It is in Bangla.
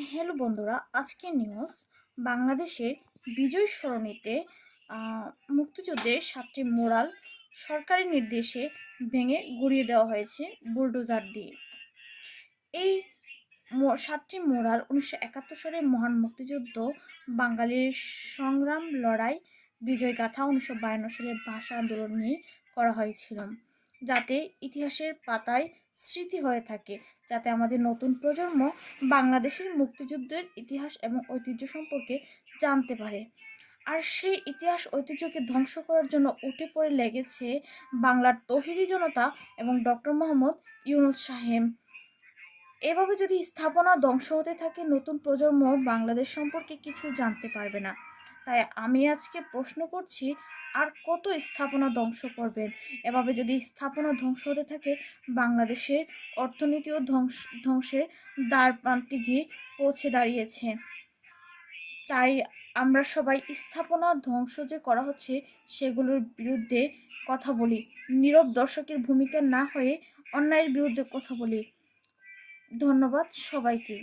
হ্যালো বন্ধুরা, আজকের নিউজ। বাংলাদেশের বিজয় সরণিতে মুক্তিযুদ্ধের 7টি মোরাল সরকারি নির্দেশে ভেঙে গুঁড়িয়ে দেওয়া হয়েছে বুলডোজার দিয়ে। এই 7টি মোরাল 1971 সালে মহান মুক্তিযুদ্ধ, বাঙালির সংগ্রাম, লড়াই, বিজয়গাথা 1952 সালের ভাষা আন্দোলন নিয়ে করা হয়েছিল, যাতে ইতিহাসের পাতায় স্মৃতি হয়ে থাকে, যাতে আমাদের নতুন প্রজন্ম বাংলাদেশের মুক্তিযুদ্ধের ইতিহাস এবং ঐতিহ্য সম্পর্কে জানতে পারে। আর সেই ইতিহাস ঐতিহ্যকে ধ্বংস করার জন্য উঠে পড়ে লেগেছে বাংলার তৌহিদি জনতা এবং ডক্টর মোহাম্মদ ইউনূস সাহেব। এভাবে যদি স্থাপনা ধ্বংস হতে থাকে, নতুন প্রজন্ম বাংলাদেশ সম্পর্কে কিছু জানতে পারবে না। তাই আমি আজকে প্রশ্ন করছি, আর কত স্থাপনা ধ্বংস করবেন? এভাবে যদি স্থাপনা ধ্বংস হতে থাকে, বাংলাদেশের অর্থনীতিও ধ্বংসের দ্বার প্রান্তে গিয়ে পৌঁছে দাঁড়িয়েছে। তাই আমরা সবাই স্থাপনা ধ্বংস যে করা হচ্ছে সেগুলোর বিরুদ্ধে কথা বলি, নীরব দর্শকের ভূমিকা না হয়ে অন্যায়ের বিরুদ্ধে কথা বলি। ধন্যবাদ সবাইকে।